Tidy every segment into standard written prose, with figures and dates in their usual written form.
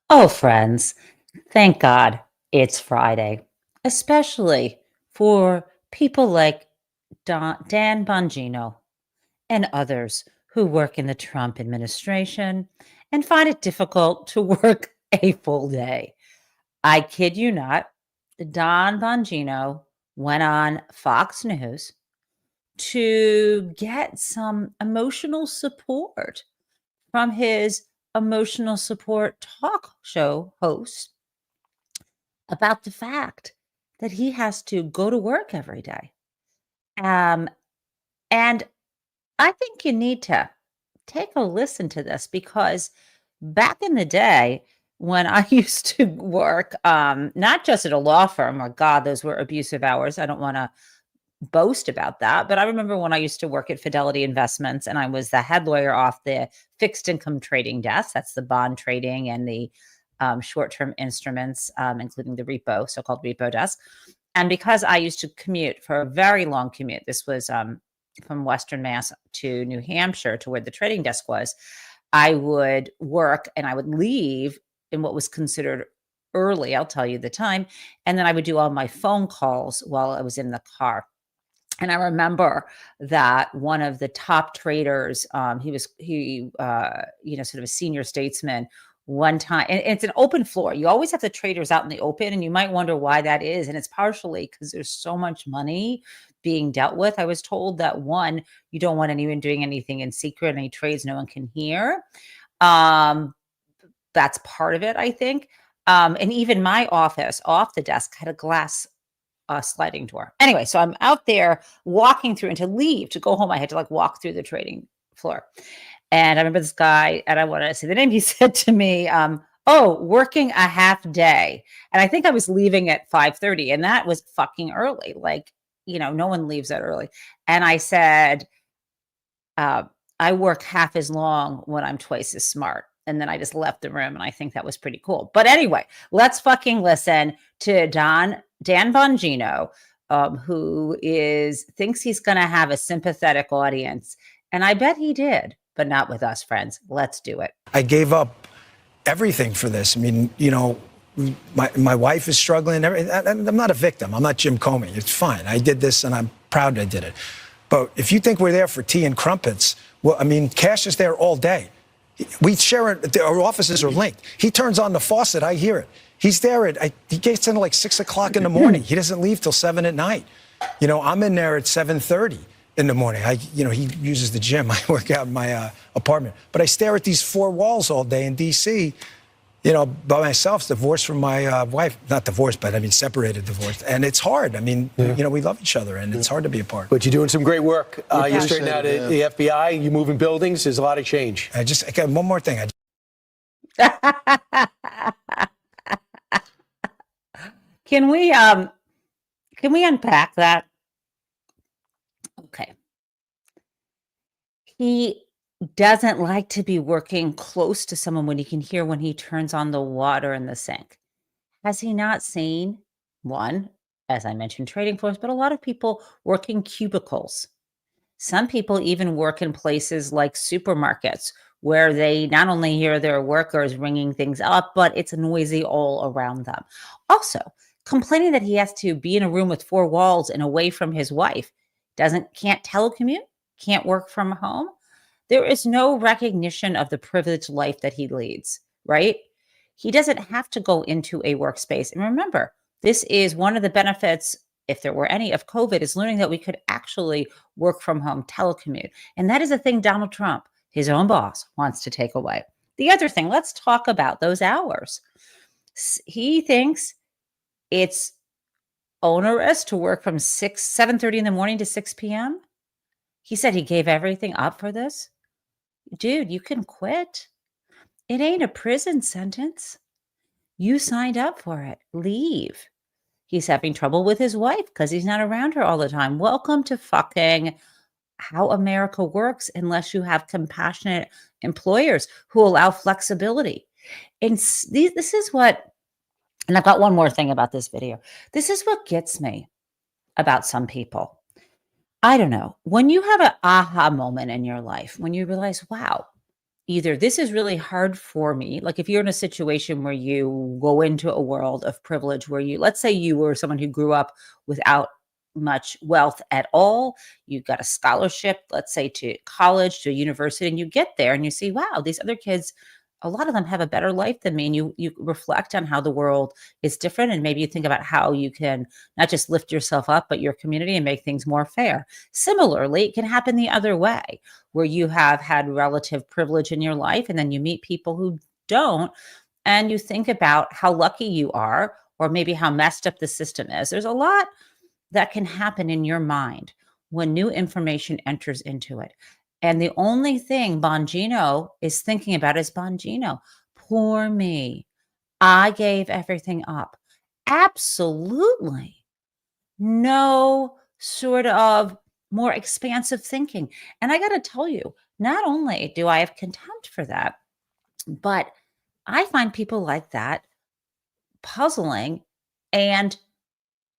Oh, friends, thank God it's Friday, especially for people like Dan Bongino and others who work in the Trump administration and find it difficult to work a full day. I kid you not, Don Bongino went on Fox News to get some emotional support from his emotional support talk show host about the fact that he has to go to work every day. Um, and I think you need to take a listen to this because back in the day when I used to work, not just at a law firm, or God, those were abusive hours. I don't want to boast about that, but I remember when I used to work at Fidelity Investments and I was the head lawyer off the fixed income trading desk. That's the bond trading and the short-term instruments, including the repo, so-called repo desk. And because I used to commute for a very long commute, this was from Western Mass to New Hampshire to where the trading desk was, I would work and I would leave in what was considered early. I'll tell you the time. And then I would do all my phone calls while I was in the car. And I remember that one of the top traders, sort of a senior statesman one time, and it's an open floor. You always have the traders out in the open, and you might wonder why that is. And it's partially because there's so much money being dealt with. I was told that one, you don't want anyone doing anything in secret, any trades no one can hear. Um, that's part of it, I think. And even my office off the desk had a glass sliding door. Anyway, so I'm out there walking through, and to leave to go home, I had to like walk through the trading floor. And I remember this guy, and I want to say the name. He said to me, "Oh, working a half day," and I think I was leaving at 5:30, and that was fucking early. Like, no one leaves that early. And I said, uh, "I work half as long when I'm twice as smart." And then I just left the room, and I think that was pretty cool. But anyway, let's fucking listen to Dan Bongino, who thinks he's going to have a sympathetic audience, and I bet he did, but not with us, friends. Let's do it. I gave up everything for this. I mean, my wife is struggling. I'm not a victim. I'm not Jim Comey. It's fine. I did this, and I'm proud I did it. But if you think we're there for tea and crumpets, well, I mean, Cash is there all day. We share it. Our offices are linked. He turns on the faucet. I hear it. He's there he gets in at like 6 o'clock in the morning. He doesn't leave till 7 at night. I'm in there at 7:30 in the morning. He uses the gym. I work out in my apartment. But I stare at these four walls all day in D.C., by myself, divorced from my wife. Not divorced, but I mean separated, divorced. And it's hard. I mean, we love each other, and it's hard to be apart. But you're doing some great work. You're straightening out the FBI. You're moving buildings. There's a lot of change. I got one more thing. Can we unpack that? Okay. He doesn't like to be working close to someone when he can hear when he turns on the water in the sink. Has he not seen one, as I mentioned, trading floors, but a lot of people work in cubicles. Some people even work in places like supermarkets where they not only hear their workers ringing things up, but it's noisy all around them. Also, complaining that he has to be in a room with four walls and away from his wife, can't telecommute, can't work from home. There is no recognition of the privileged life that he leads, right? He doesn't have to go into a workspace. And remember, this is one of the benefits, if there were any, of COVID, is learning that we could actually work from home, telecommute. And that is a thing Donald Trump, his own boss, wants to take away. The other thing, let's talk about those hours. He thinks it's onerous to work from 7:30 in the morning to 6 p.m. He said he gave everything up for this. Dude, you can quit. It ain't a prison sentence. You signed up for it. Leave. He's having trouble with his wife because he's not around her all the time. Welcome to fucking how America works, unless you have compassionate employers who allow flexibility. And this is what, and I've got one more thing about this video. This is what gets me about some people. I don't know. When you have an aha moment in your life, when you realize, wow, either this is really hard for me, like if you're in a situation where you go into a world of privilege where let's say you were someone who grew up without much wealth at all, you got a scholarship, let's say to college, to a university, and you get there and you see, wow, these other kids, a lot of them have a better life than me. And you reflect on how the world is different. And maybe you think about how you can not just lift yourself up, but your community and make things more fair. Similarly, it can happen the other way, where you have had relative privilege in your life and then you meet people who don't. And you think about how lucky you are, or maybe how messed up the system is. There's a lot that can happen in your mind when new information enters into it. And the only thing Bongino is thinking about is Bongino. Poor me. I gave everything up. Absolutely no sort of more expansive thinking. And I got to tell you, not only do I have contempt for that, but I find people like that puzzling and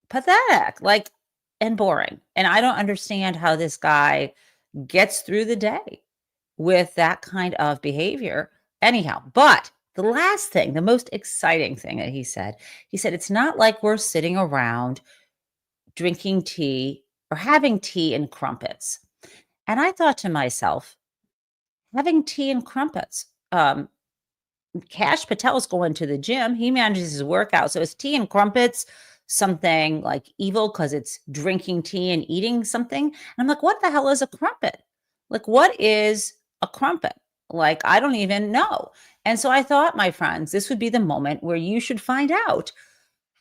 pathetic, like, and boring. And I don't understand how this guy gets through the day with that kind of behavior. Anyhow, but the last thing, the most exciting thing that he said, it's not like we're sitting around drinking tea or having tea and crumpets. And I thought to myself, having tea and crumpets, Cash Patel's going to the gym. He manages his workout. So is tea and crumpets something like evil because it's drinking tea and eating something? And I'm like, what the hell is a crumpet? Like, what is a crumpet? Like, I don't even know. And so I thought, my friends, this would be the moment where you should find out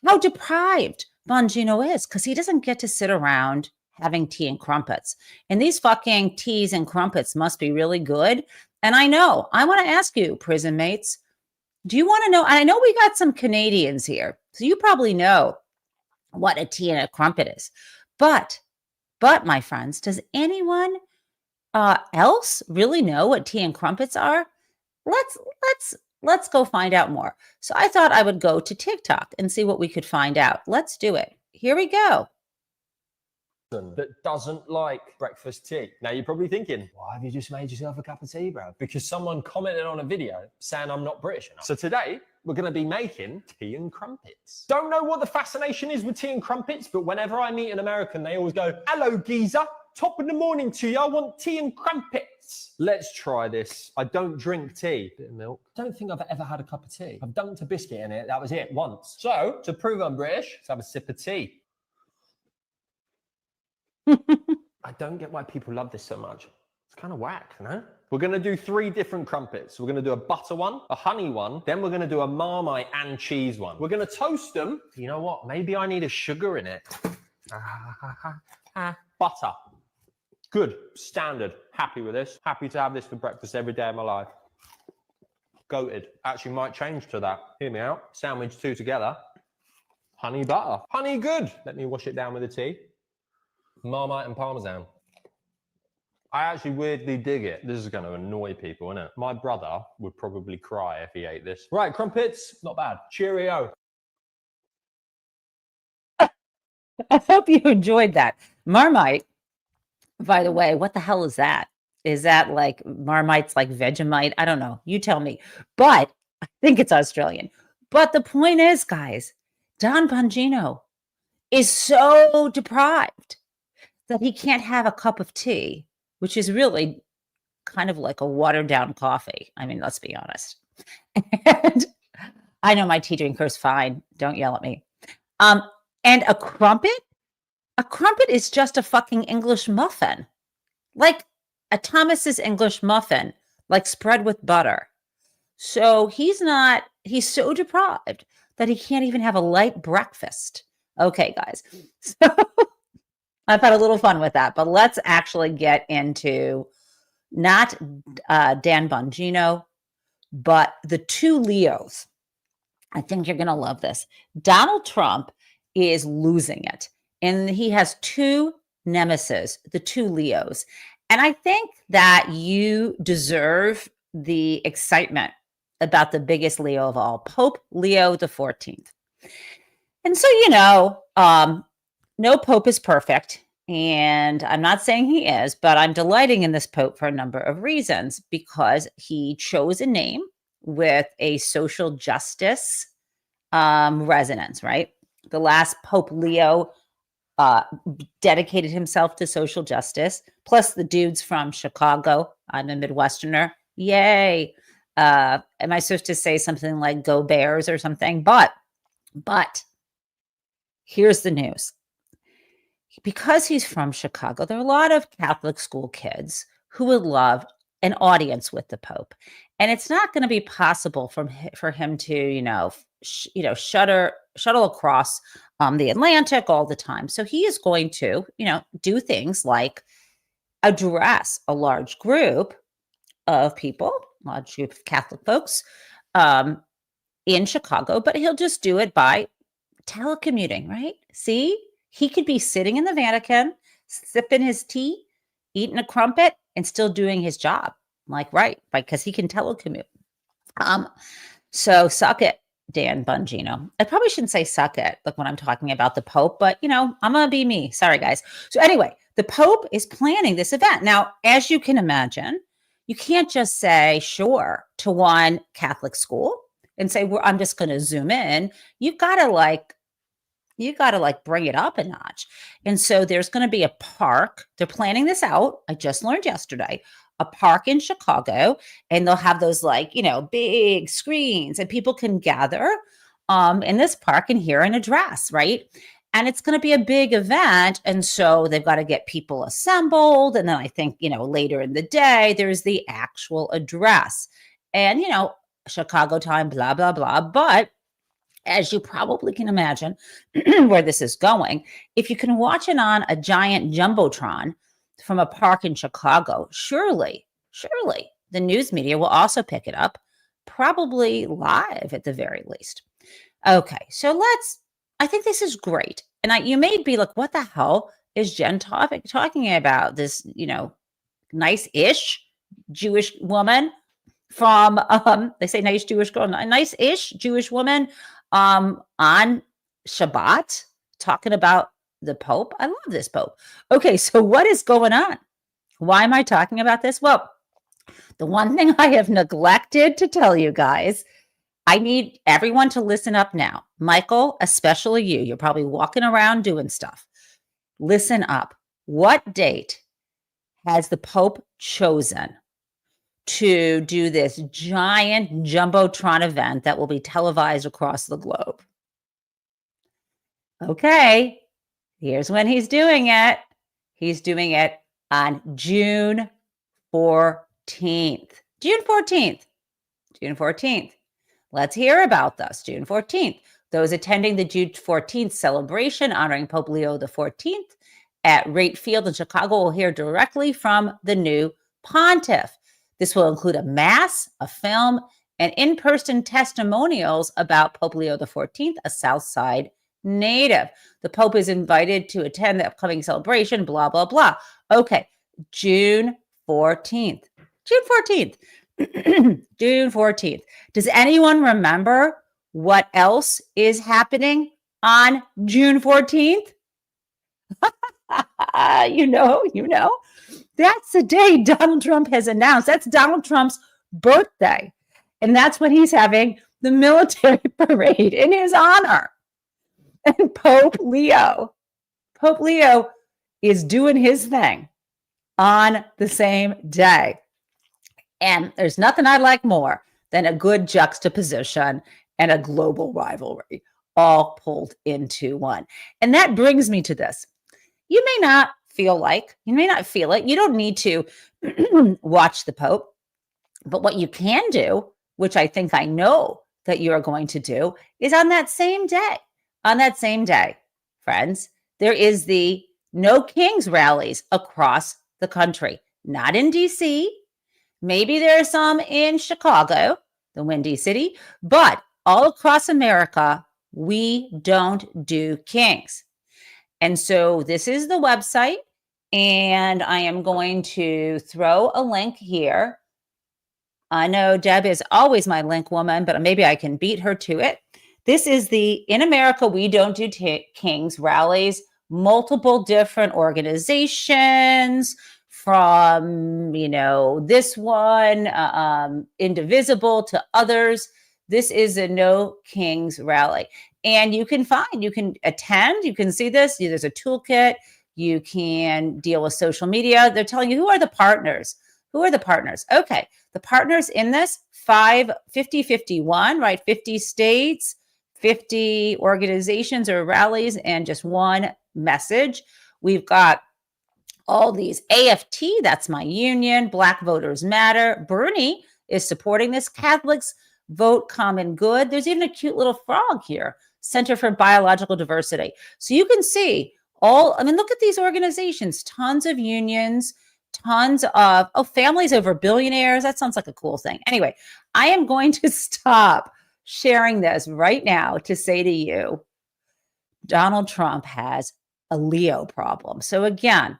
how deprived Bongino is, because he doesn't get to sit around having tea and crumpets. And these fucking teas and crumpets must be really good. And I know, I want to ask you, prison mates, do you want to know? I know we got some Canadians here, so you probably know what a tea and a crumpet is. But my friends, does anyone else really know what tea and crumpets are? Let's go find out more. So I thought I would go to TikTok and see what we could find out. Let's do it. Here we go. That doesn't like breakfast tea. Now you're probably thinking, why have you just made yourself a cup of tea, bro? Because someone commented on a video saying I'm not British enough. So today we're going to be making tea and crumpets. Don't know what the fascination is with tea and crumpets, but whenever I meet an American, they always go, hello, geezer. Top of the morning to you. I want tea and crumpets. Let's try this. I don't drink tea. Bit of milk. Don't think I've ever had a cup of tea. I've dunked a biscuit in it. That was it once. So to prove I'm British, let's have a sip of tea. I don't get why people love this so much. It's kind of whack, no? We're going to do 3 different crumpets. We're going to do a butter one, a honey one, then we're going to do a Marmite and cheese one. We're going to toast them. You know what? Maybe I need a sugar in it. Butter. Good. Standard. Happy with this. Happy to have this for breakfast every day of my life. Goated. Actually might change to that. Hear me out. Sandwich 2 together. Honey butter. Honey good. Let me wash it down with the tea. Marmite and Parmesan. I actually weirdly dig it. This is going to annoy people, isn't it? My brother would probably cry if he ate this. Right, crumpets, not bad. Cheerio. I hope you enjoyed that. Marmite, by the way, what the hell is that? Is that like Marmite's like Vegemite? I don't know. You tell me. But I think it's Australian. But the point is, guys, Don Bongino is so deprived that he can't have a cup of tea, which is really kind of like a watered down coffee. I mean, let's be honest. And I know my tea drinker is fine. Don't yell at me. And a crumpet is just a fucking English muffin. Like a Thomas's English muffin, like spread with butter. So he's so deprived that he can't even have a light breakfast. Okay, guys. So I've had a little fun with that, but let's actually get into not Dan Bongino, but the 2 Leos. I think you're going to love this. Donald Trump is losing it, and he has 2 nemesis, the 2 Leos. And I think that you deserve the excitement about the biggest Leo of all, Pope Leo the 14th. And so, no Pope is perfect. And I'm not saying he is, but I'm delighting in this Pope for a number of reasons, because he chose a name with a social justice resonance, right? The last Pope Leo dedicated himself to social justice, plus the dude's from Chicago. I'm a Midwesterner. Yay. Am I supposed to say something like go Bears or something? But here's the news. Because he's from Chicago, there are a lot of Catholic school kids who would love an audience with the Pope. And it's not going to be possible for him to, shuttle across the Atlantic all the time. So he is going to, do things like address a large group of people, a large group of Catholic folks in Chicago, but he'll just do it by telecommuting, right? See, he could be sitting in the Vatican, sipping his tea, eating a crumpet, and still doing his job. Like, right, because he can telecommute. So suck it, Dan Bongino. I probably shouldn't say suck it, like when I'm talking about the Pope, but I'm gonna be me. Sorry, guys. So anyway, the Pope is planning this event. Now, as you can imagine, you can't just say sure to one Catholic school and say, well, I'm just gonna zoom in. You gotta bring it up a notch. And so there's going to be a park. They're planning this out. I just learned yesterday, a park in Chicago, and they'll have those big screens, and people can gather in this park and hear an address, right? And it's going to be a big event. And so they've got to get people assembled. And then I think, later in the day, there's the actual address and, Chicago time, blah, blah, blah. But as you probably can imagine where this is going, if you can watch it on a giant jumbotron from a park in Chicago, surely the news media will also pick it up, probably live at the very least. Okay, so I think this is great. And you may be like, what the hell is Jen talking about? This, nice-ish Jewish woman from, they say nice Jewish girl, nice-ish Jewish woman on Shabbat talking about the Pope. I love this Pope. Okay, so what is going on? Why am I talking about this? Well, the one thing I have neglected to tell you guys, I need everyone to listen up now. Michael, especially you. You're probably walking around doing stuff. Listen up. What date has the Pope chosen to do this giant jumbotron event that will be televised across the globe? Okay, here's when he's doing it. He's doing it on June 14th. June 14th. June 14th. Let's hear about this. June 14th. Those attending the June 14th celebration honoring Pope Leo XIV at Rate Field in Chicago will hear directly from the new pontiff. This will include a mass, a film, and in-person testimonials about Pope Leo XIV, a South Side native. The Pope is invited to attend the upcoming celebration, blah, blah, blah. Okay, June 14th. June 14th. June 14th. Does anyone remember what else is happening on June 14th? You know. That's the day Donald Trump has announced. That's Donald Trump's birthday. And that's when he's having the military parade in his honor. And Pope Leo is doing his thing on the same day. And there's nothing I like more than a good juxtaposition and a global rivalry all pulled into one. And that brings me to this. You may not feel it. You don't need to watch the Pope. But what you can do, which I think I know that you are going to do, is on that same day, friends, there is the No Kings rallies across the country. Not in DC. Maybe there are some in Chicago, the Windy City, but all across America, we don't do kings. And so this is the website, and I am going to throw a link here. I know Deb is always my link woman, but maybe I can beat her to it. This is the In America We Don't Do Kings rallies multiple different organizations from, this one, Indivisible to others. This is a No Kings rally. And you can attend, you can see this. There's a toolkit. You can deal with social media. They're telling you who are the partners. Who are the partners? Okay. The partners in this 50-51, right? 50 states, 50 organizations or rallies, and just one message. We've got all these AFT, that's my union, Black Voters Matter. Bernie is supporting this. Catholics Vote Common Good. There's even a cute little frog here, Center for Biological Diversity. So you can see look at these organizations, tons of unions, tons of, families over billionaires. That sounds like a cool thing. Anyway, I am going to stop sharing this right now to say to you, Donald Trump has a Leo problem. So again,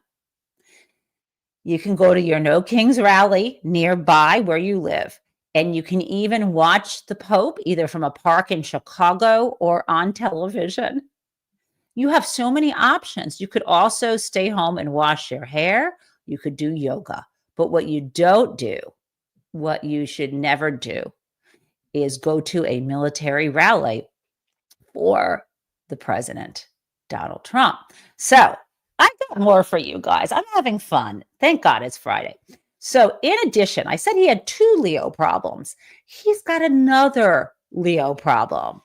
you can go to your No Kings rally nearby where you live, and you can even watch the Pope either from a park in Chicago or on television. You have so many options. You could also stay home and wash your hair. You could do yoga. But what you don't do, what you should never do, is go to a military rally for the president, Donald Trump. So I got more for you guys. I'm having fun. Thank God it's Friday. So in addition, I said he had 2 Leo problems. He's got another Leo problem.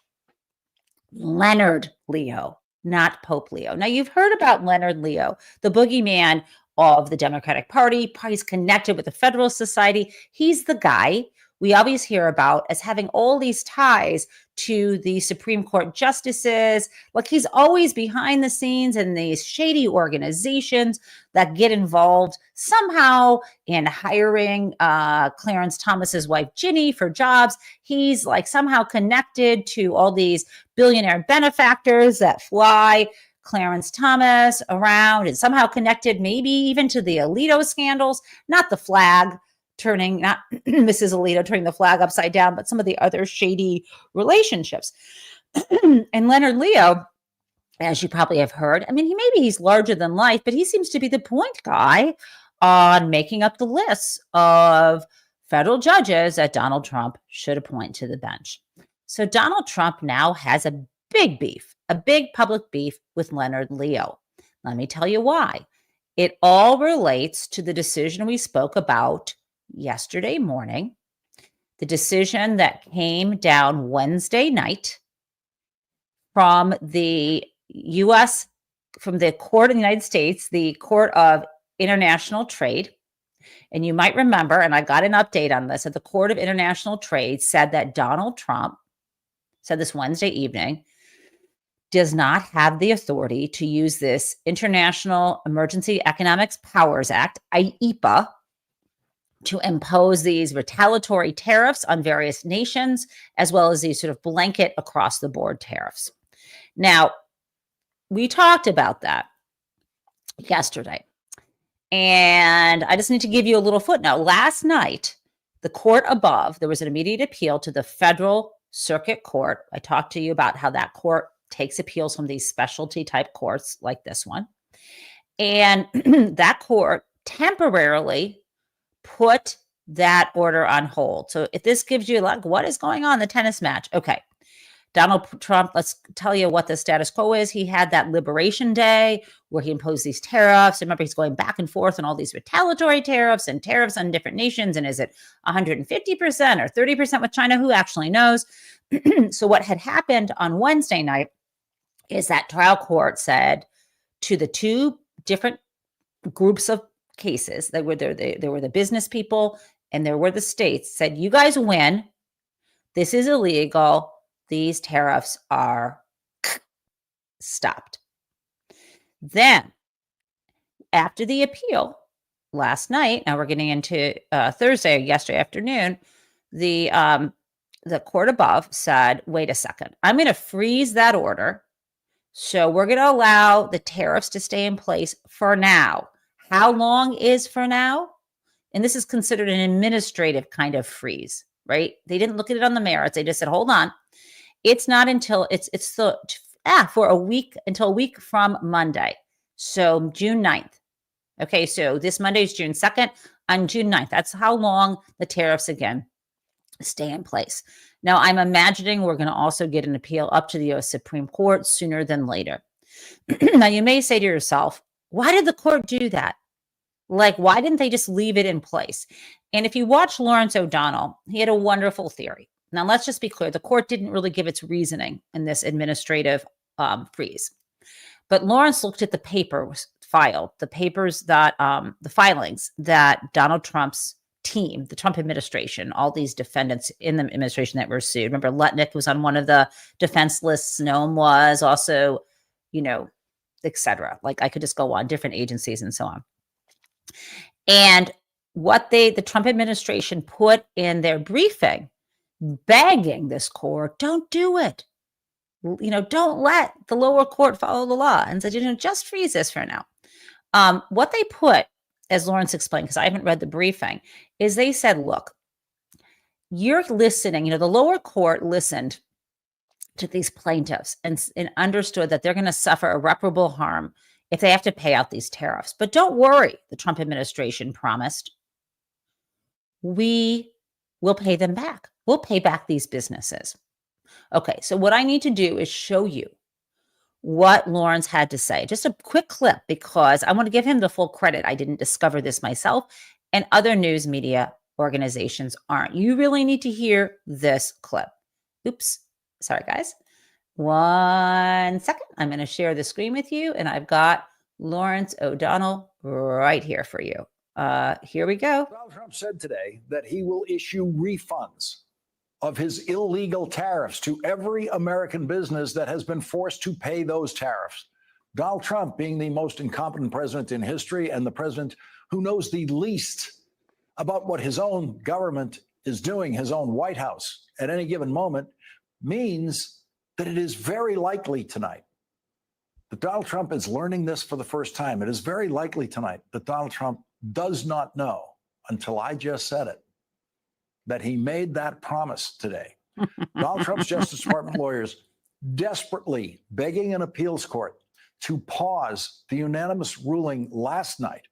Leonard Leo, not Pope Leo. Now, you've heard about Leonard Leo, the boogeyman of the Democratic Party. He's connected with the Federalist Society. He's the guy we always hear about as having all these ties to the Supreme Court justices. Like, he's always behind the scenes in these shady organizations that get involved somehow in hiring Clarence Thomas's wife, Ginny, for jobs. He's like somehow connected to all these billionaire benefactors that fly Clarence Thomas around, and somehow connected maybe even to the Alito scandals, not the flag turning, not Mrs. Alito turning the flag upside down, but some of the other shady relationships. And Leonard Leo, as you probably have heard, he's larger than life, but he seems to be the point guy on making up the lists of federal judges that Donald Trump should appoint to the bench. So Donald Trump now has a big beef, a big public beef with Leonard Leo. Let me tell you why. It all relates to the decision we spoke about yesterday morning, the decision that came down Wednesday night from the U.S., from the Court of the United States, the Court of International Trade. And you might remember, and I got an update on this, that the Court of International Trade said that Donald Trump, said this Wednesday evening, does not have the authority to use this International Emergency Economics Powers Act, IEPA, to impose these retaliatory tariffs on various nations, as well as these sort of blanket across the board tariffs. Now, we talked about that yesterday, and I just need to give you a little footnote. Last night, the court above, there was an immediate appeal to the Federal Circuit Court. I talked to you about how that court takes appeals from these specialty type courts like this one. And that court temporarily put that order on hold. So if this gives you like, what is going on in the tennis match? Okay. Donald Trump, let's tell you what the status quo is. He had that Liberation Day where he imposed these tariffs. Remember, he's going back and forth on all these retaliatory tariffs and tariffs on different nations. And is it 150% or 30% with China? Who actually knows? So what had happened on Wednesday night is that trial court said to the 2 different groups of cases, there were the business people and there were the states, said, you guys win. This is illegal. These tariffs are stopped. Then, after the appeal last night, now we're getting into Thursday or yesterday afternoon, the court above said, wait a second, I'm going to freeze that order. So we're going to allow the tariffs to stay in place for now. How long is for now? And this is considered an administrative kind of freeze, right? They didn't look at it on the merits. They just said, hold on. It's not until it's the for a week, until a week from Monday. So June 9th. Okay, so this Monday is June 2nd. On June 9th, that's how long the tariffs again stay in place. Now, I'm imagining we're going to also get an appeal up to the U.S. Supreme Court sooner than later. Now, you may say to yourself, why did the court do that? Like, why didn't they just leave it in place? And if you watch Lawrence O'Donnell, he had a wonderful theory. Now, let's just be clear. The court didn't really give its reasoning in this administrative freeze. But Lawrence looked at the papers filed, the filings that Donald Trump's team, the Trump administration, all these defendants in the administration that were sued. Remember, Lutnick was on one of the defense lists. Noam was also, et cetera. Like, I could just go on, different agencies and so on. And what the Trump administration put in their briefing, begging this court, don't do it. Don't let the lower court follow the law, and said, just freeze this for now. What they put, as Lawrence explained, because I haven't read the briefing, is they said, look, you're listening, the lower court listened to these plaintiffs and understood that they're going to suffer irreparable harm if they have to pay out these tariffs. But don't worry, the Trump administration promised, we will pay them back. We'll pay back these businesses. Okay, so what I need to do is show you what Lawrence had to say. Just a quick clip, because I want to give him the full credit. I didn't discover this myself, and other news media organizations aren't. You really need to hear this clip. Oops, sorry guys. 1 second. I'm going to share the screen with you, and I've got Lawrence O'Donnell right here for you. Here we go. Donald Trump said today that he will issue refunds of his illegal tariffs to every American business that has been forced to pay those tariffs. Donald Trump, being the most incompetent president in history and the president who knows the least about what his own government is doing, his own White House at any given moment, means that it is very likely tonight that Donald Trump is learning this for the first time. It is very likely tonight that Donald Trump does not know, until I just said it, that he made that promise today. Donald Trump's Justice Department lawyers desperately begging an appeals court to pause the unanimous ruling last night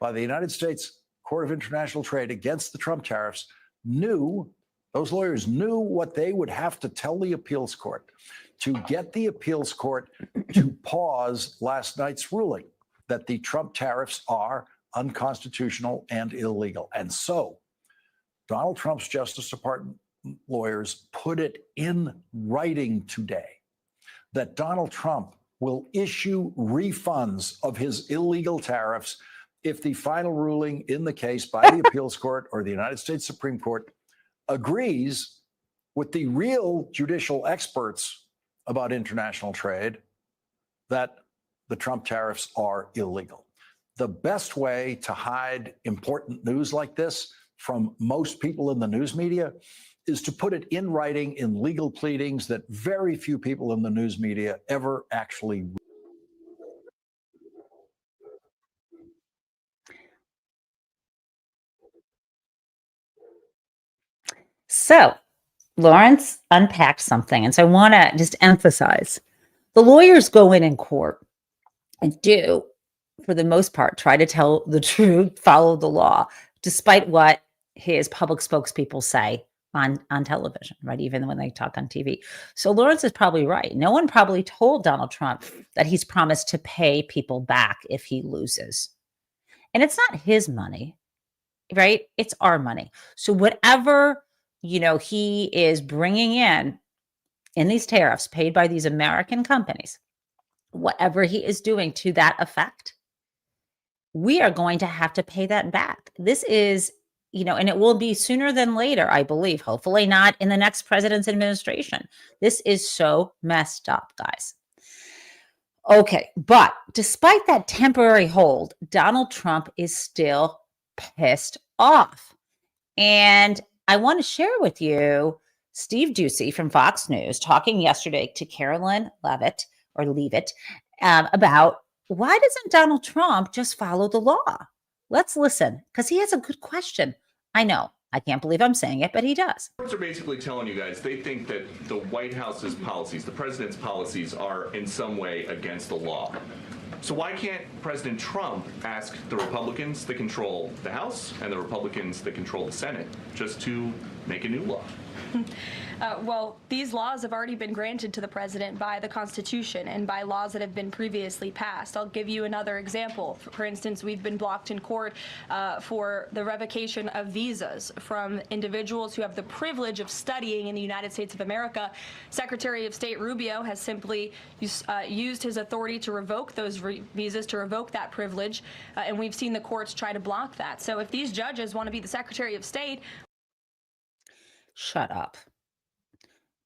by the United States Court of International Trade against the Trump tariffs, those lawyers knew what they would have to tell the appeals court to get the appeals court to pause last night's ruling that the Trump tariffs are unconstitutional and illegal. And so Donald Trump's Justice Department lawyers put it in writing today that Donald Trump will issue refunds of his illegal tariffs if the final ruling in the case by the appeals court or the United States Supreme Court agrees with the real judicial experts about international trade that the Trump tariffs are illegal. The best way to hide important news like this from most people in the news media is to put it in writing in legal pleadings that very few people in the news media ever actually read. So Lawrence unpacked something, and so I want to just emphasize, the lawyers go in court and do, for the most part, try to tell the truth, follow the law, despite what his public spokespeople say on television, right? Even when they talk on TV. So Lawrence is probably right. No one probably told Donald Trump that he's promised to pay people back if he loses. And it's not his money, right? It's our money. So whatever, he is bringing in these tariffs paid by these American companies, whatever he is doing to that effect, we are going to have to pay that back. This is, and it will be sooner than later, I believe, hopefully not in the next president's administration. This is so messed up, guys. Okay, but despite that temporary hold, Donald Trump is still pissed off. And I want to share with you Steve Doocy from Fox News talking yesterday to Carolyn Levitt about why doesn't Donald Trump just follow the law? Let's listen, because he has a good question. I know I can't believe I'm saying it, but he does. Courts are basically telling you guys they think that the White House's policies, the president's policies, are in some way against the law. So why can't President Trump ask the Republicans that control the House and the Republicans that control the Senate just to make a new law? Well, these laws have already been granted to the president by the Constitution and by laws that have been previously passed. I'll give you another example. For instance, we've been blocked in court for the revocation of visas from individuals who have the privilege of studying in the United States of America. Secretary of State Rubio has simply used his authority to revoke those visas, to revoke that privilege, and we've seen the courts try to block that. So if these judges want to be the Secretary of State, shut up.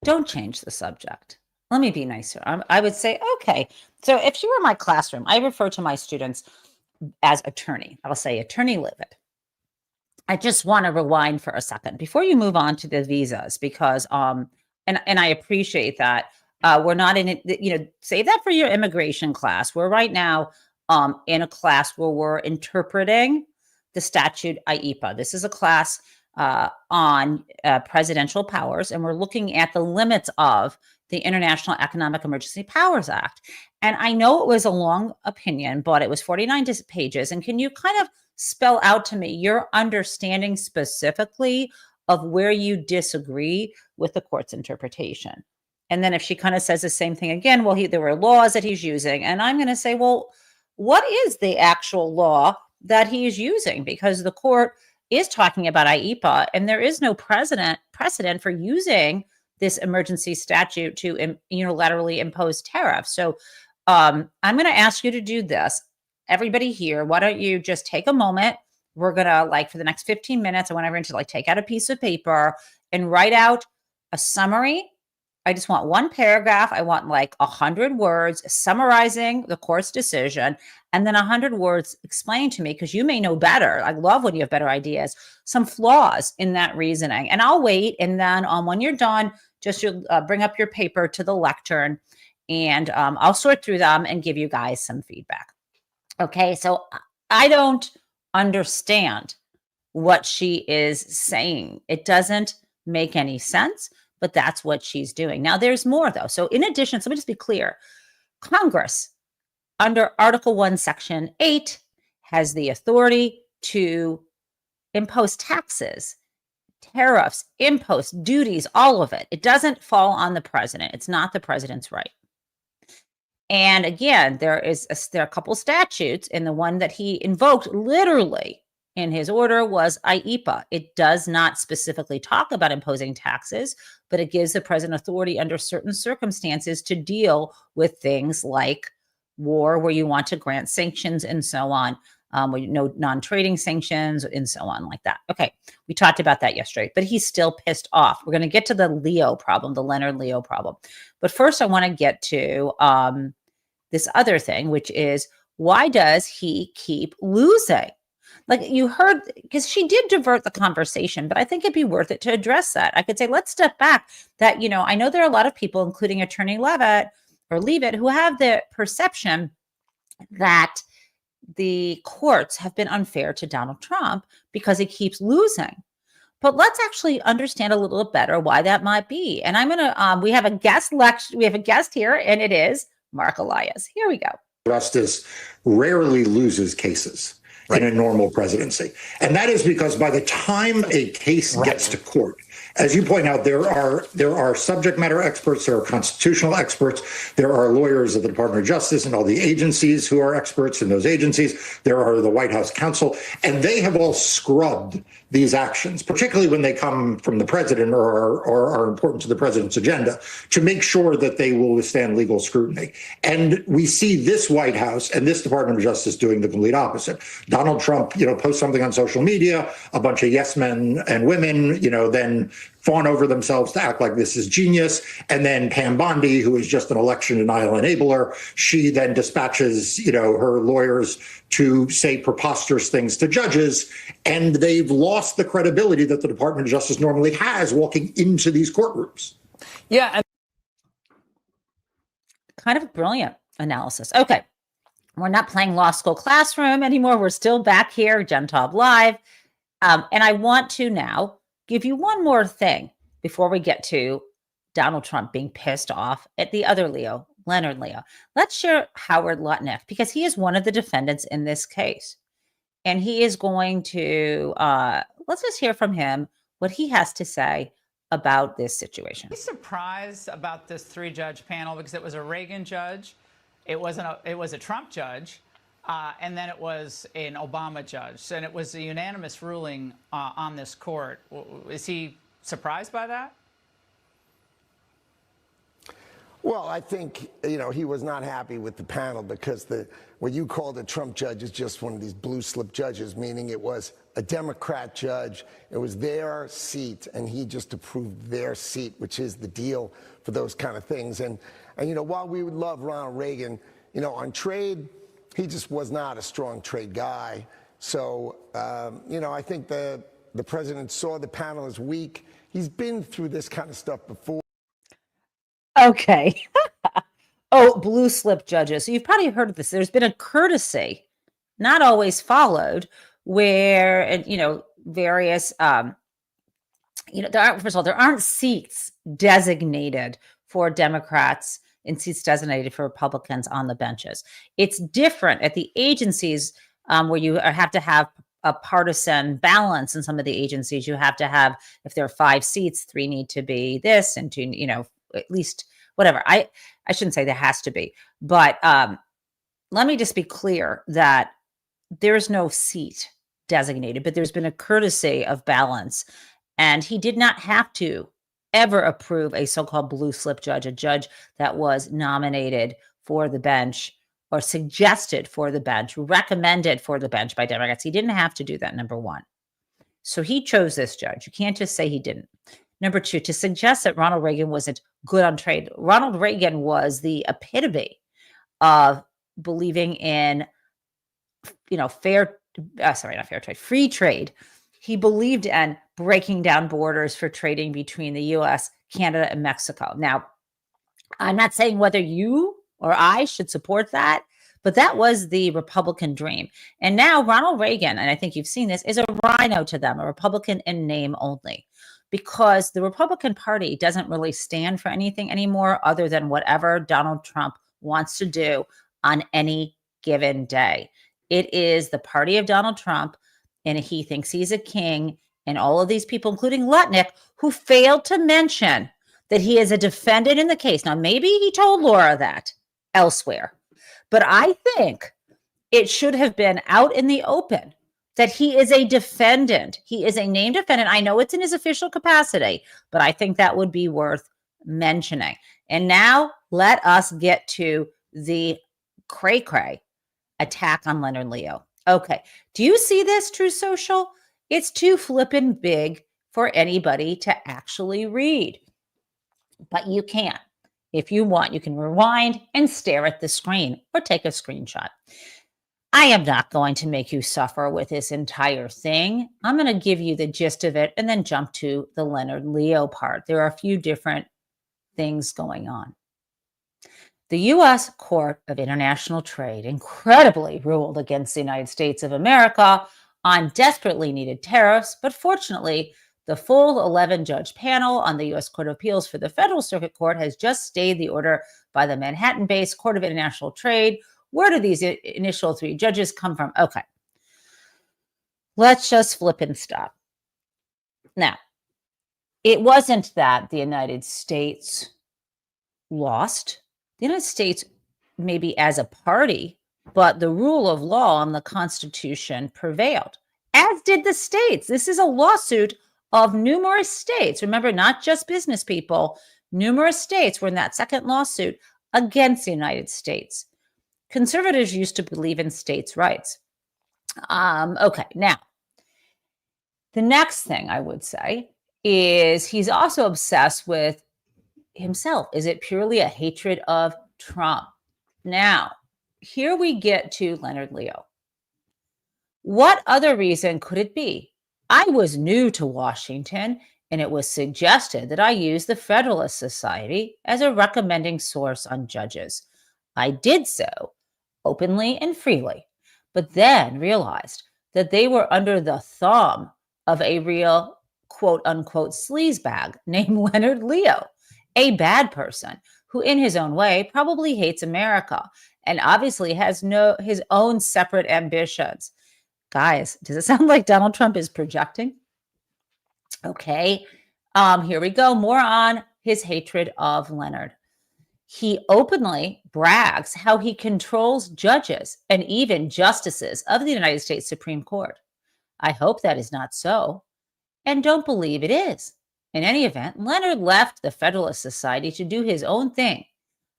Don't change the subject. Let me be nicer. I would say, okay, so if you were in my classroom, I refer to my students as attorney. I'll say attorney Livid. I just want to rewind for a second before you move on to the visas, because and I appreciate that we're not in it, save that for your immigration class. We're right now in a class where we're interpreting the statute IEPA. This is a class on presidential powers, and we're looking at the limits of the International Economic Emergency Powers Act. And I know it was a long opinion, but it was 49 pages. And can you kind of spell out to me your understanding specifically of where you disagree with the court's interpretation? And then if she kind of says the same thing again, well, there were laws that he's using. And I'm going to say, well, what is the actual law that he is using? Because the court is talking about IEPA, and there is no precedent for using this emergency statute to unilaterally impose tariffs. So I'm going to ask you to do this. Everybody here, why don't you just take a moment? We're going to, for the next 15 minutes, I want everyone to take out a piece of paper and write out a summary. I just want one paragraph. I want 100 words summarizing the court's decision, and then 100 words explaining to me, because you may know better. I love when you have better ideas, some flaws in that reasoning. And I'll wait. And then when you're done, just bring up your paper to the lectern, and I'll sort through them and give you guys some feedback. Okay, so I don't understand what she is saying. It doesn't make any sense. But that's what she's doing. Now, there's more, though. So in addition, so let me just be clear. Congress, under Article 1, Section 8, has the authority to impose taxes, tariffs, imposts, duties, all of it. It doesn't fall on the president. It's not the president's right. And again, there are a couple statutes, and the one that he invoked literally in his order was IEPA. It does not specifically talk about imposing taxes, but it gives the president authority under certain circumstances to deal with things like war, where you want to grant sanctions and so on, no non-trading sanctions and so on like that. Okay, we talked about that yesterday, but he's still pissed off. We're going to get to the Leo problem, the Leonard Leo problem. But first I want to get to this other thing, which is, why does he keep losing? You heard, because she did divert the conversation, but I think it'd be worth it to address that. I could say, let's step back. That, I know there are a lot of people, including Attorney Leavitt, who have the perception that the courts have been unfair to Donald Trump because he keeps losing. But let's actually understand a little bit better why that might be. And I'm going to, we have a guest here, and it is Mark Elias. Here we go. Justice rarely loses cases in a normal presidency. And that is because by the time a case gets to court, as you point out, there are subject matter experts, there are constitutional experts, there are lawyers at the Department of Justice and all the agencies who are experts in those agencies, there are the White House counsel, and they have all scrubbed these actions, particularly when they come from the president or are important to the president's agenda, to make sure that they will withstand legal scrutiny. And we see this White House and this Department of Justice doing the complete opposite. Donald Trump, posts something on social media, a bunch of yes men and women, then fawn over themselves to act like this is genius. And then Pam Bondi, who is just an election denial enabler, she then dispatches, her lawyers to say preposterous things to judges. And they've lost the credibility that the Department of Justice normally has walking into these courtrooms. Yeah. Kind of brilliant analysis. Okay. We're not playing law school classroom anymore. We're still back here, Taub Live. And I want to now give you one more thing before we get to Donald Trump being pissed off at the other Leo, Leonard Leo. Let's share Howard Lutnick, because he is one of the defendants in this case. And he is going to, let's just hear from him what he has to say about this situation. I'm surprised about this 3-judge panel because it was a Reagan judge, it was a Trump judge, and then it was an Obama judge. And it was a unanimous ruling on this court. Is he surprised by that? Well, I think, he was not happy with the panel because what you called a Trump judge is just one of these blue slip judges, meaning it was a Democrat judge. It was their seat, and he just approved their seat, which is the deal for those kind of things. And while we would love Ronald Reagan, on trade, he just was not a strong trade guy. So, I think the president saw the panel as weak. He's been through this kind of stuff before. Okay. Oh, blue slip judges. So you've probably heard of this. There's been a courtesy, not always followed, where, various, first of all, there aren't seats designated for Democrats and seats designated for Republicans on the benches. It's different at the agencies where you have to have a partisan balance. In some of the agencies, you have to have, if there are 5 seats, 3 need to be this, and 2, at least whatever. I shouldn't say there has to be, but let me just be clear that there's no seat designated, but there's been a courtesy of balance. And he did not have to ever approve a so-called blue slip judge, a judge that was nominated for the bench or suggested for the bench, recommended for the bench by Democrats. He didn't have to do that, number one. So he chose this judge. You can't just say he didn't. Number 2, to suggest that Ronald Reagan wasn't good on trade. Ronald Reagan was the epitome of believing in, free trade. He believed in breaking down borders for trading between the U.S., Canada, and Mexico. Now, I'm not saying whether you or I should support that, but that was the Republican dream. And now Ronald Reagan, and I think you've seen this, is a rhino to them, a Republican in name only, because the Republican Party doesn't really stand for anything anymore other than whatever Donald Trump wants to do on any given day. It is the party of Donald Trump, and he thinks he's a king, and all of these people, including Lutnick, who failed to mention that he is a defendant in the case. Now, maybe he told Laura that elsewhere, but I think it should have been out in the open that he is a defendant. He is a named defendant. I know it's in his official capacity, but I think that would be worth mentioning. And now let us get to the cray-cray attack on Leonard Leo. Okay. Do you see this, True Social? It's too flippin' big for anybody to actually read. But you can. If you want, you can rewind and stare at the screen or take a screenshot. I am not going to make you suffer with this entire thing. I'm going to give you the gist of it and then jump to the Leonard Leo part. There are a few different things going on. The U.S. Court of International Trade incredibly ruled against the United States of America on desperately needed tariffs, but fortunately, the full 11-judge panel on the U.S. Court of Appeals for the Federal Circuit Court has just stayed the order by the Manhattan-based Court of International Trade. Where do these initial 3 judges come from? Okay. Let's just flip and stop. Now, it wasn't that the United States lost. The United States, maybe as a party, but the rule of law and the Constitution prevailed, as did the states. This is a lawsuit of numerous states. Remember, not just business people. Numerous states were in that second lawsuit against the United States. Conservatives used to believe in states' rights. Okay, now, the next thing I would say is he's also obsessed with himself. Is it purely a hatred of Trump? Now, here we get to Leonard Leo. What other reason could it be? I was new to Washington, and it was suggested that I use the Federalist Society as a recommending source on judges. I did so openly and freely, but then realized that they were under the thumb of a real quote unquote sleazebag named Leonard Leo, a bad person who in his own way probably hates America and obviously has his own separate ambitions. Guys, does it sound like Donald Trump is projecting? Okay, here we go. More on his hatred of Leonard. He openly brags how he controls judges and even justices of the United States Supreme Court. I hope that is not so, and don't believe it is. In any event, Leonard left the Federalist Society to do his own thing.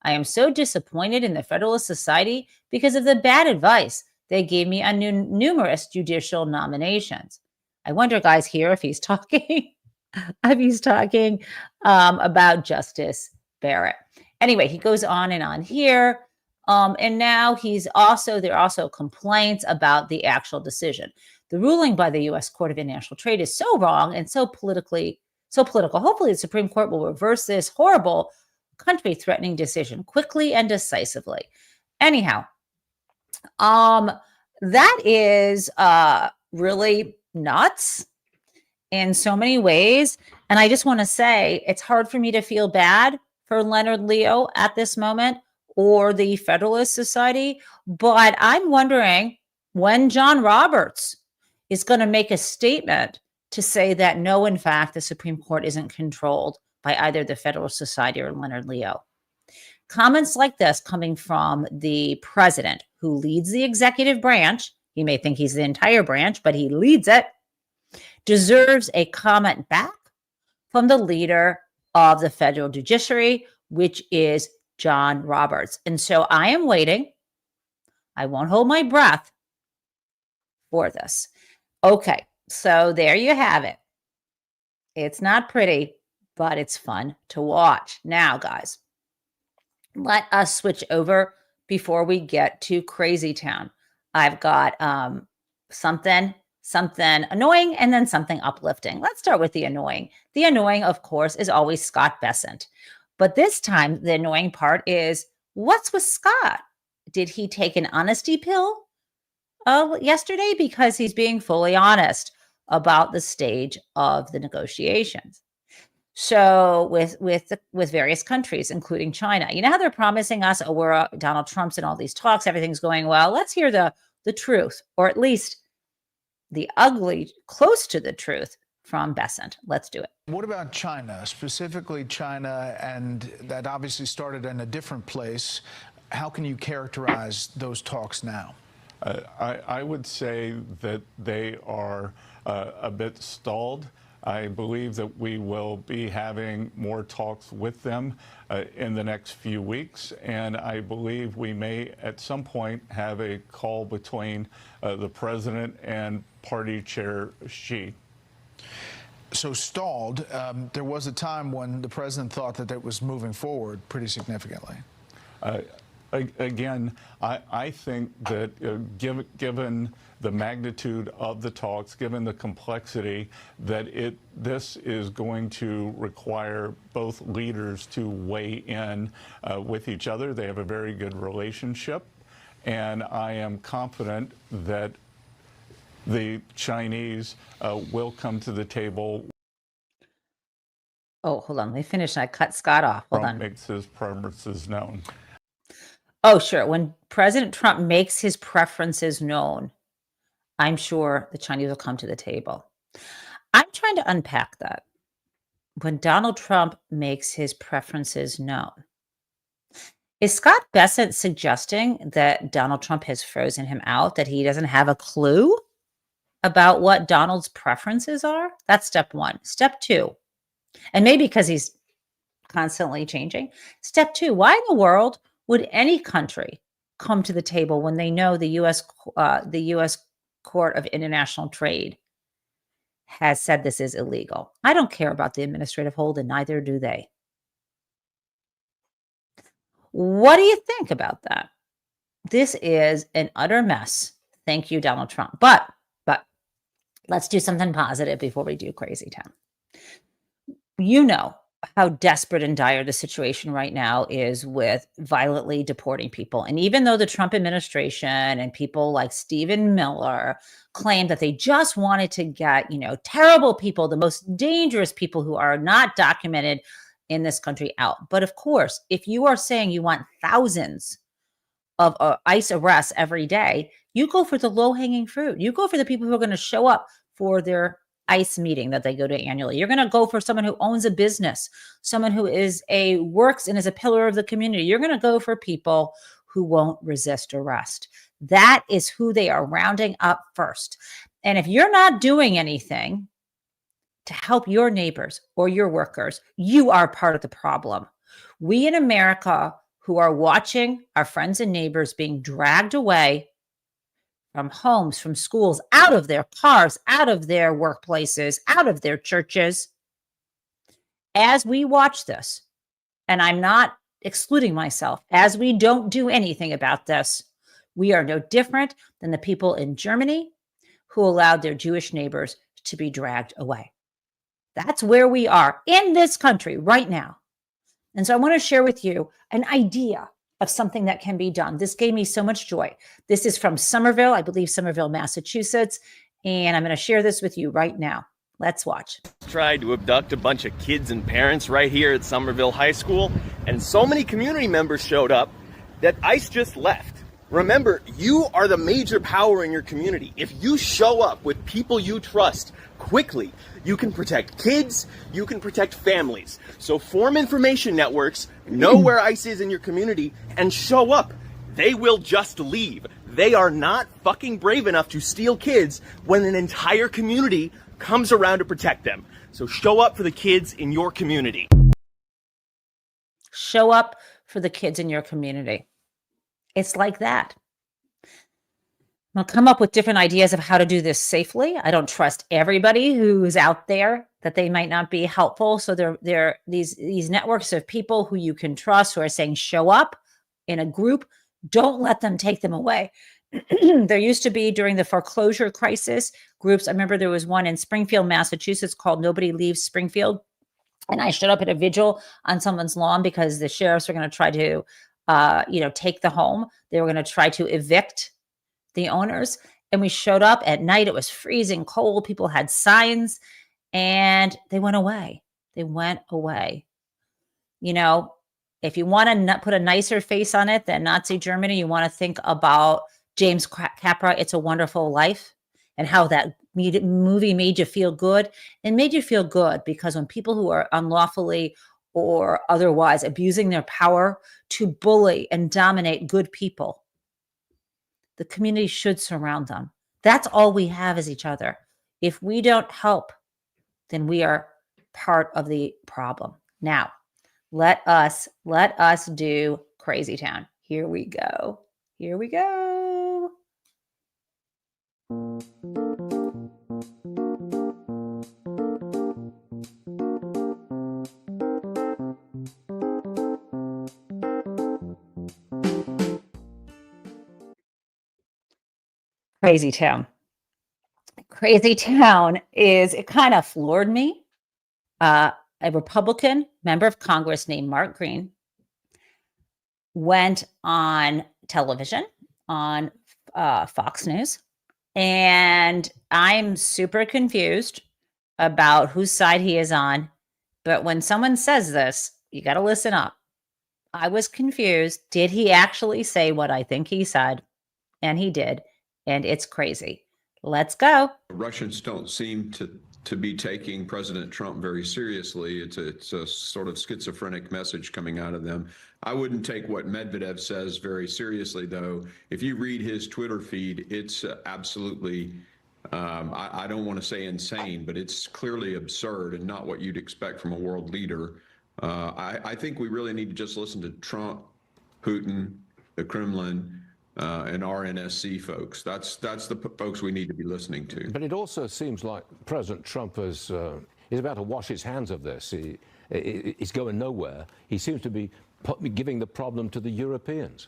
I am so disappointed in the Federalist Society because of the bad advice they gave me on numerous judicial nominations. I wonder, guys, here if he's talking, about Justice Barrett. Anyway, he goes on and on here. And now there are also complaints about the actual decision. The ruling by the U.S. Court of International Trade is so wrong and so political. Hopefully the Supreme Court will reverse this horrible country-threatening decision quickly and decisively. Anyhow, that is really nuts in so many ways. And I just want to say it's hard for me to feel bad for Leonard Leo at this moment or the Federalist Society, but I'm wondering when John Roberts is going to make a statement to say that no, in fact, the Supreme Court isn't controlled by either the Federalist Society or Leonard Leo. Comments like this coming from the president who leads the executive branch, he may think he's the entire branch, but he leads it, deserves a comment back from the leader of the federal judiciary, which is John Roberts. And so I am waiting. I won't hold my breath for this. Okay, so there you have it. It's not pretty, but it's fun to watch. Now, guys, let us switch over before we get to Crazy Town. I've got something annoying and then something uplifting. Let's start with the annoying. The annoying, of course, is always Scott Bessent. But this time, the annoying part is, what's with Scott? Did he take an honesty pill yesterday? Because he's being fully honest about the stage of the negotiations. So with various countries, including China, you know how they're promising us, oh, we're Donald Trump's in all these talks, everything's going well. Let's hear the truth, or at least the ugly, close to the truth from Bessent. Let's do it. What about China, specifically China, and that obviously started in a different place. How can you characterize those talks now? I would say that they are a bit stalled. I believe that we will be having more talks with them in the next few weeks, and I believe we may at some point have a call between the president and party chair Xi. So stalled. There was a time when the president thought that it was moving forward pretty significantly. Again, I think that given the magnitude of the talks, given the complexity, that this is going to require both leaders to weigh in with each other. They have a very good relationship, and I am confident that the Chinese will come to the table. Oh, hold on. Let me finish. I cut Scott off. Hold on. Makes his preferences known. Oh, sure. When President Trump makes his preferences known, I'm sure the Chinese will come to the table. I'm trying to unpack that. When Donald Trump makes his preferences known, is Scott Bessent suggesting that Donald Trump has frozen him out, that he doesn't have a clue about what Donald's preferences are? That's step one. Step two, and maybe because he's constantly changing. Step two, why in the world would any country come to the table when they know the U.S. Court of International Trade has said this is illegal? I don't care about the administrative hold, and neither do they. What do you think about that? This is an utter mess. Thank you, Donald Trump. But let's do something positive before we do Crazy Town. You know how desperate and dire the situation right now is with violently deporting people. And even though the Trump administration and people like Stephen Miller claim that they just wanted to get, terrible people, the most dangerous people who are not documented in this country out. But of course, if you are saying you want thousands of ICE arrests every day, you go for the low-hanging fruit. You go for the people who are going to show up for their ICE meeting that they go to annually. You're going to go for someone who owns a business, someone who works and is a pillar of the community. You're going to go for people who won't resist arrest. That is who they are rounding up first. And if you're not doing anything to help your neighbors or your workers, you are part of the problem. We in America who are watching our friends and neighbors being dragged away from homes, from schools, out of their cars, out of their workplaces, out of their churches. As we watch this, and I'm not excluding myself, as we don't do anything about this, we are no different than the people in Germany who allowed their Jewish neighbors to be dragged away. That's where we are in this country right now. And so I want to share with you an idea of something that can be done. This gave me so much joy. This is from Somerville, I believe Somerville, Massachusetts. And I'm going to share this with you right now. Let's watch. Tried to abduct a bunch of kids and parents right here at Somerville High School. And so many community members showed up that ICE just left. Remember, you are the major power in your community. If you show up with people you trust quickly, you can protect kids, you can protect families. So form information networks, know where ICE is in your community, and show up. They will just leave. They are not fucking brave enough to steal kids when an entire community comes around to protect them. So show up for the kids in your community. Show up for the kids in your community. It's like that. I'll come up with different ideas of how to do this safely. I don't trust everybody who's out there, that they might not be helpful. So there are these networks of people who you can trust who are saying, show up in a group. Don't let them take them away. There used to be, during the foreclosure crisis, groups. I remember there was one in Springfield, Massachusetts called Nobody Leaves Springfield. And I showed up at a vigil on someone's lawn because the sheriffs were going to try to take the home. They were going to try to evict the owners. And we showed up at night. It was freezing cold. People had signs and they went away. They went away. If you want to put a nicer face on it than Nazi Germany, you want to think about James Capra, It's a Wonderful Life, and how that movie made you feel good. It made you feel good because when people who are unlawfully or otherwise abusing their power to bully and dominate good people, the community should surround them. That's all we have is each other. If we don't help, then we are part of the problem. Now, let us do Crazy Town. Here we go. Here we go. Crazy Town. Crazy Town it kind of floored me. A Republican member of Congress named Mark Green went on television on Fox News, and I'm super confused about whose side he is on. But when someone says this, you got to listen up. I was confused. Did he actually say what I think he said? And he did. And it's crazy. Let's go. Russians don't seem to be taking President Trump very seriously. It's a sort of schizophrenic message coming out of them. I wouldn't take what Medvedev says very seriously, though. If you read his Twitter feed, it's absolutely, I don't want to say insane, but it's clearly absurd and not what you'd expect from a world leader. I think we really need to just listen to Trump, Putin, the Kremlin, and RNSC folks. That's the folks we need to be listening to. But it also seems like President Trump is about to wash his hands of this. He's going nowhere. He seems to be giving the problem to the Europeans.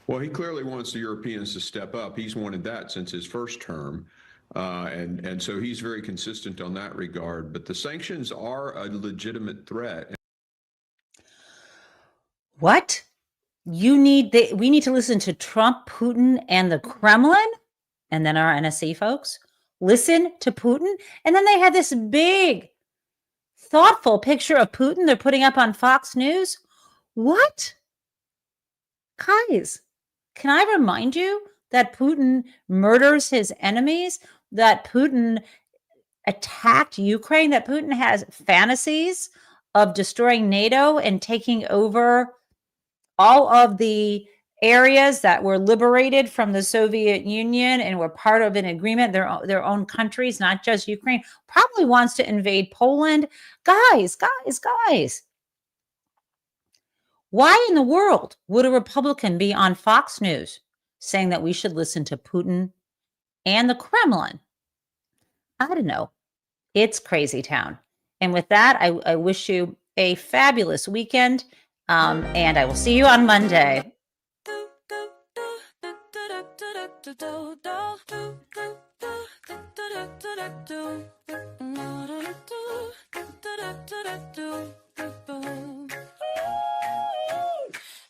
Well, he clearly wants the Europeans to step up. He's wanted that since his first term. And so he's very consistent on that regard. But the sanctions are a legitimate threat. What? We need to listen to Trump, Putin, and the Kremlin, and then our NSC folks listen to Putin. And then they had this big, thoughtful picture of Putin they're putting up on Fox News. What? Guys, can I remind you that Putin murders his enemies, that Putin attacked Ukraine, that Putin has fantasies of destroying NATO and taking over all of the areas that were liberated from the Soviet Union and were part of an agreement, their own countries, not just Ukraine, probably wants to invade Poland. Guys. Why in the world would a Republican be on Fox News saying that we should listen to Putin and the Kremlin? I don't know. It's crazy town. And with that, I wish you a fabulous weekend. And I will see you on Monday.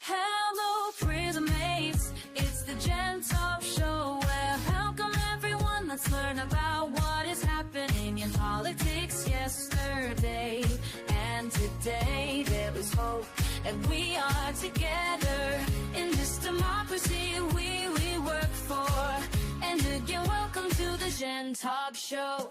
Hello, prison mates. It's the Gen Taub Show, where welcome everyone. Let's learn about what is happening in politics yesterday and today. There was hope. And we are together in this democracy we work for. And again, welcome to the Gen Taub Show.